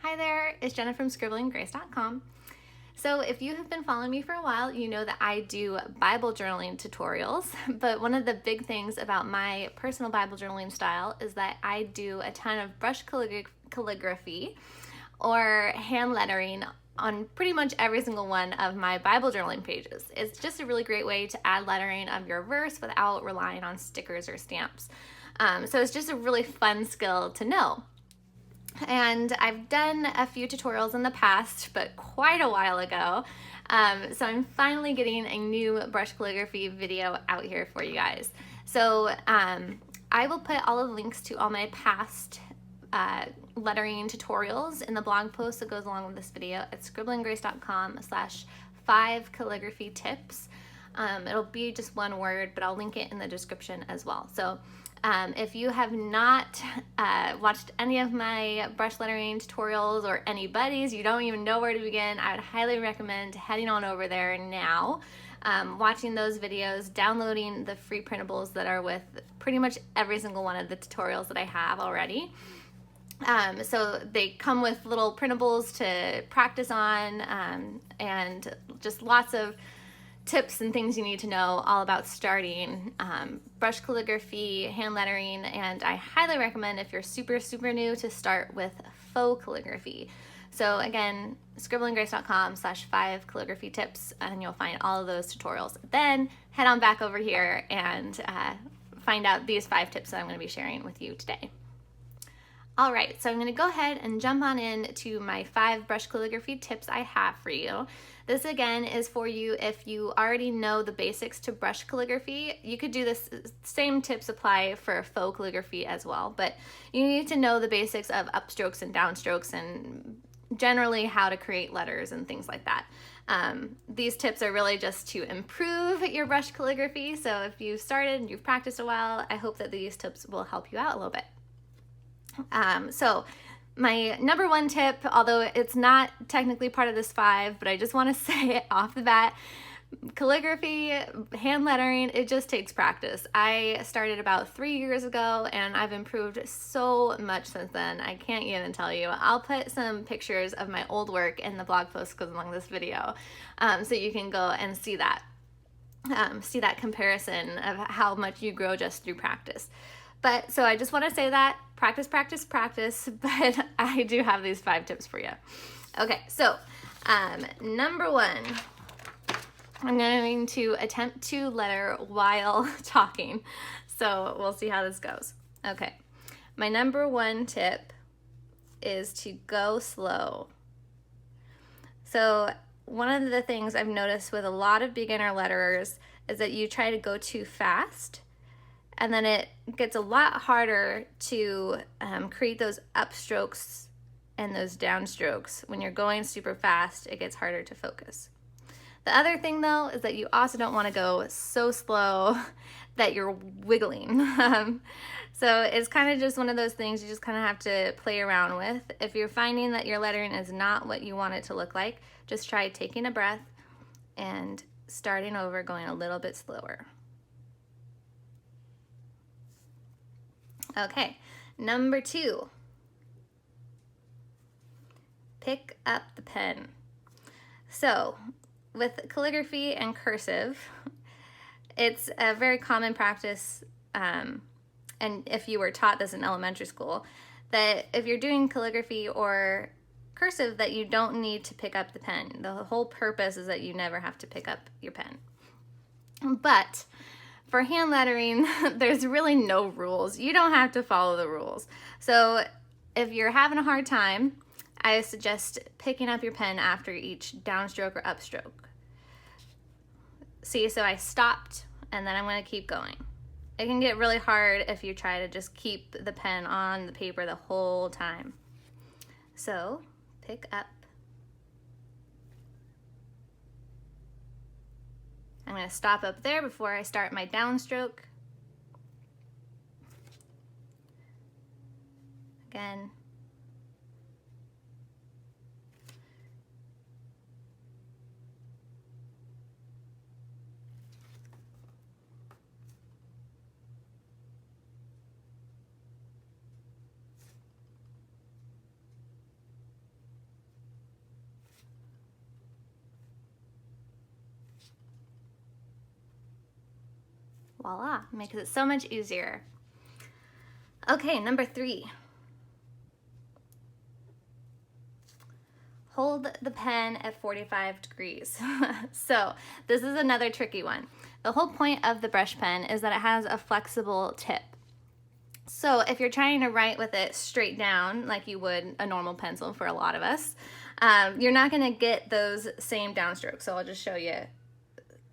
Hi there, it's Jenna from scribblinggrace.com. So if you have been following me for a while, you know that I do Bible journaling tutorials, but one of the big things about my personal Bible journaling style is that I do a ton of brush calligraphy or hand lettering on pretty much every single one of my Bible journaling pages. It's just a really great way to add lettering of your verse without relying on stickers or stamps. So it's just a really fun skill to know. And I've done a few tutorials in the past, but quite a while ago. So I'm finally getting a new brush calligraphy video out here for you guys. So I will put all of the links to all my past lettering tutorials in the blog post that goes along with this video at scribblinggrace.com/5calligraphy-tips. It'll be just one word, but I'll link it in the description as well. So if you have not watched any of my brush lettering tutorials or anybody's, you don't even know where to begin, I would highly recommend heading on over there now, watching those videos, downloading the free printables that are with pretty much every single one of the tutorials that I have already. So they come with little printables to practice on and just lots of tips and things you need to know all about starting brush calligraphy, hand lettering, and I highly recommend if you're super new to start with faux calligraphy. So again, scribblinggrace.com/5calligraphy-tips, and you'll find all of those tutorials. Then head on back over here and find out these 5 tips that I'm going to be sharing with you today. All right, so I'm going to go ahead and jump on in to my 5 brush calligraphy tips I have for you. This again is for you if you already know the basics to brush calligraphy. You could do this, same tips apply for faux calligraphy as well, but you need to know the basics of upstrokes and downstrokes and generally how to create letters and things like that. These tips are really just to improve your brush calligraphy, so if you've started and you've practiced a while, I hope that these tips will help you out a little bit. So my number 1 tip, although it's not technically part of this 5, but I just want to say it off the bat, calligraphy, hand lettering, it just takes practice. I started about 3 years ago and I've improved so much since then. I can't even tell you. I'll put some pictures of my old work in the blog post that goes along this video, so you can go and see that comparison of how much you grow just through practice. But so I just want to say that practice, but I do have these 5 tips for you. Okay, so number 1, I'm going to attempt to letter while talking. So we'll see how this goes. Okay, my number 1 tip is to go slow. So one of the things I've noticed with a lot of beginner letterers is that you try to go too fast, and then it gets a lot harder to create those upstrokes and those downstrokes. When you're going super fast, it gets harder to focus. The other thing though is that you also don't want to go so slow that you're wiggling. So it's kind of just one of those things you just kind of have to play around with. If you're finding that your lettering is not what you want it to look like, just try taking a breath and starting over, going a little bit slower. Okay, number 2, pick up the pen. So with calligraphy and cursive, it's a very common practice, and if you were taught this in elementary school, that if you're doing calligraphy or cursive that you don't need to pick up the pen. The whole purpose is that you never have to pick up your pen. But for hand lettering, there's really no rules. You don't have to follow the rules. So if you're having a hard time, I suggest picking up your pen after each downstroke or upstroke. See, so I stopped and then I'm going to keep going. It can get really hard if you try to just keep the pen on the paper the whole time. So pick up. I'm going to stop up there before I start my downstroke. Again. Voila, makes it so much easier. Okay, number 3. Hold the pen at 45 degrees. So this is another tricky one. The whole point of the brush pen is that it has a flexible tip. So if you're trying to write with it straight down, like you would a normal pencil for a lot of us, you're not gonna get those same downstrokes. So I'll just show you.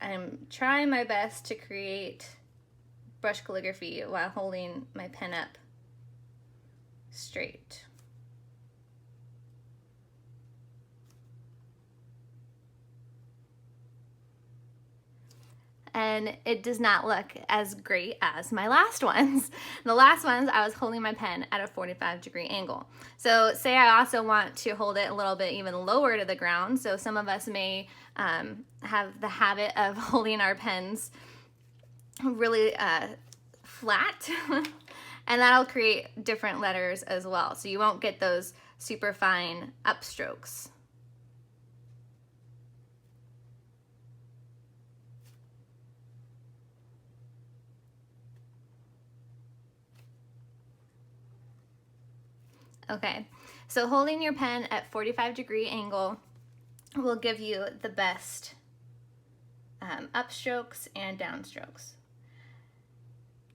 I'm trying my best to create brush calligraphy while holding my pen up straight. And it does not look as great as my last ones. The last ones, I was holding my pen at a 45-degree angle. So say I also want to hold it a little bit even lower to the ground. So some of us may have the habit of holding our pens really flat, and that'll create different letters as well. So you won't get those super fine upstrokes. Okay, so holding your pen at 45-degree angle will give you the best upstrokes and downstrokes.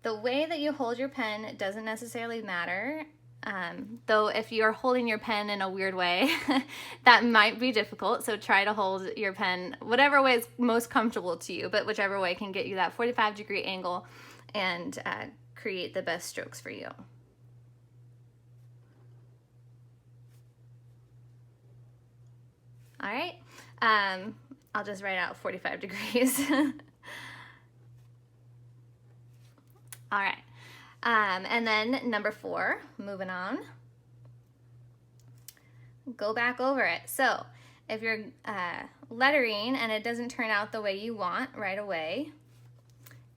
The way that you hold your pen doesn't necessarily matter, though if you're holding your pen in a weird way, that might be difficult. So try to hold your pen whatever way is most comfortable to you, but whichever way can get you that 45-degree angle and create the best strokes for you. All right, I'll just write out 45 degrees. All right, and then number 4, moving on, go back over it. So if you're lettering and it doesn't turn out the way you want right away,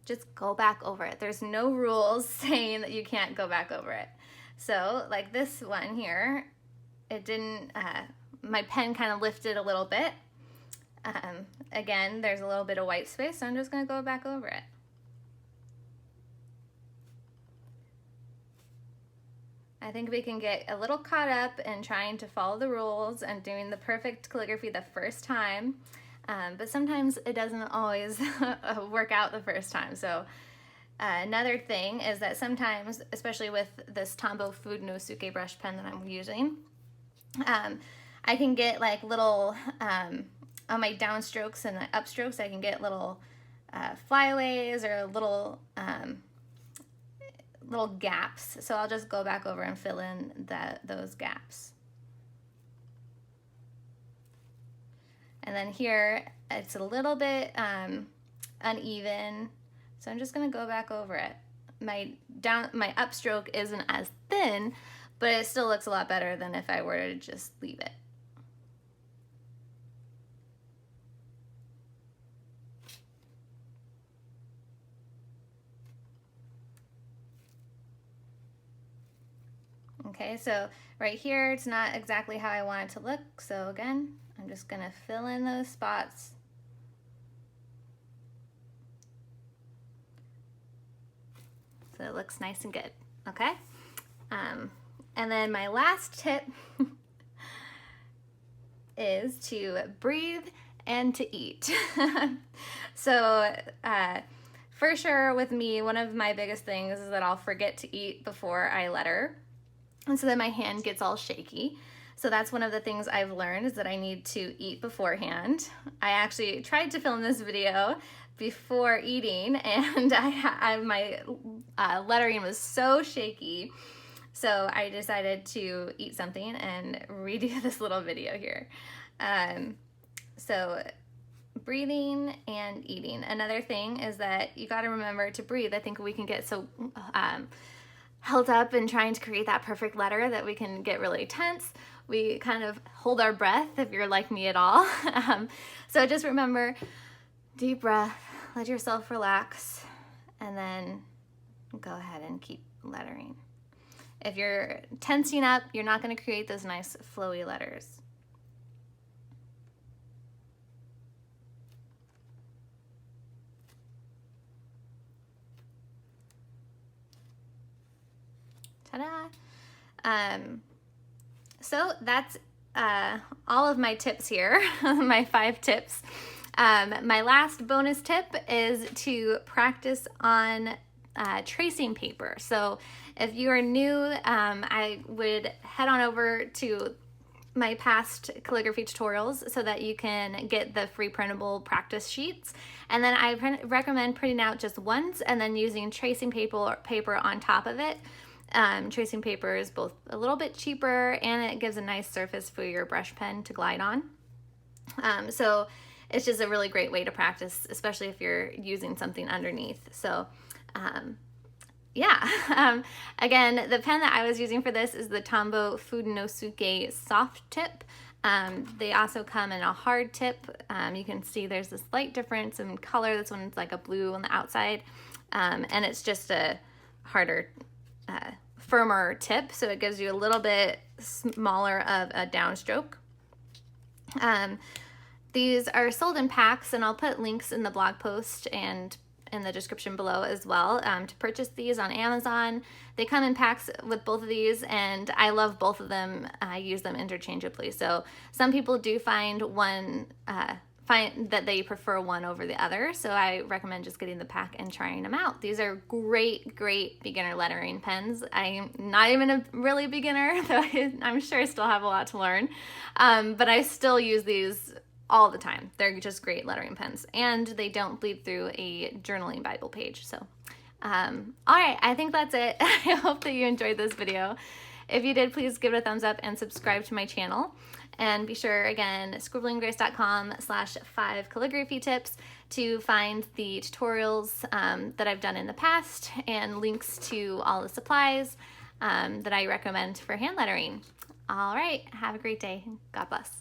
just go back over it. There's no rules saying that you can't go back over it. So like this one here, it didn't, my pen kind of lifted a little bit. Again, there's a little bit of white space, so I'm just going to go back over it. I think we can get a little caught up in trying to follow the rules and doing the perfect calligraphy the first time, but sometimes it doesn't always work out the first time. So another thing is that sometimes, especially with this Tombow Food no Suke brush pen that I'm using, I can get like little, on my downstrokes and upstrokes, I can get little flyaways or little gaps. So I'll just go back over and fill in those gaps. And then here, it's a little bit uneven, so I'm just gonna go back over it. My upstroke isn't as thin, but it still looks a lot better than if I were to just leave it. Okay, so right here, it's not exactly how I want it to look. So again, I'm just gonna fill in those spots. So it looks nice and good, okay? And then my last tip is to breathe and to eat. So for sure with me, one of my biggest things is that I'll forget to eat before I letter. And so then my hand gets all shaky. So that's one of the things I've learned, is that I need to eat beforehand. I actually tried to film this video before eating, and my lettering was so shaky. So I decided to eat something and redo this little video here. So breathing and eating. Another thing is that you got to remember to breathe. I think we can get so held up in trying to create that perfect letter that we can get really tense. We kind of hold our breath, if you're like me at all. So just remember, deep breath, let yourself relax, and then go ahead and keep lettering. If you're tensing up, you're not going to create those nice flowy letters. Ta-da! So that's all of my tips here, my 5 tips. My last bonus tip is to practice on tracing paper. So if you are new, I would head on over to my past calligraphy tutorials so that you can get the free printable practice sheets. And then I recommend printing out just once and then using tracing paper on top of it. Tracing paper is both a little bit cheaper and it gives a nice surface for your brush pen to glide on. So it's just a really great way to practice, especially if you're using something underneath. So yeah, again, the pen that I was using for this is the Tombow Fudenosuke soft tip. They also come in a hard tip. You can see there's a slight difference in color. This one's like a blue on the outside, and it's just a harder, firmer tip, so it gives you a little bit smaller of a downstroke. These are sold in packs, and I'll put links in the blog post and in the description below as well to purchase these on Amazon. They come in packs with both of these, and I love both of them. I use them interchangeably. So some people do find that they prefer one over the other, so I recommend just getting the pack and trying them out. These are great beginner lettering pens. I'm not even a really beginner, though I'm sure I still have a lot to learn, but I still use these all the time. They're just great lettering pens, and they don't bleed through a journaling Bible page. So all right, I think that's it. I hope that you enjoyed this video. If you did, please give it a thumbs up and subscribe to my channel. And be sure, again, scribblinggrace.com/5 calligraphy tips to find the tutorials that I've done in the past and links to all the supplies that I recommend for hand lettering. All right, have a great day. God bless.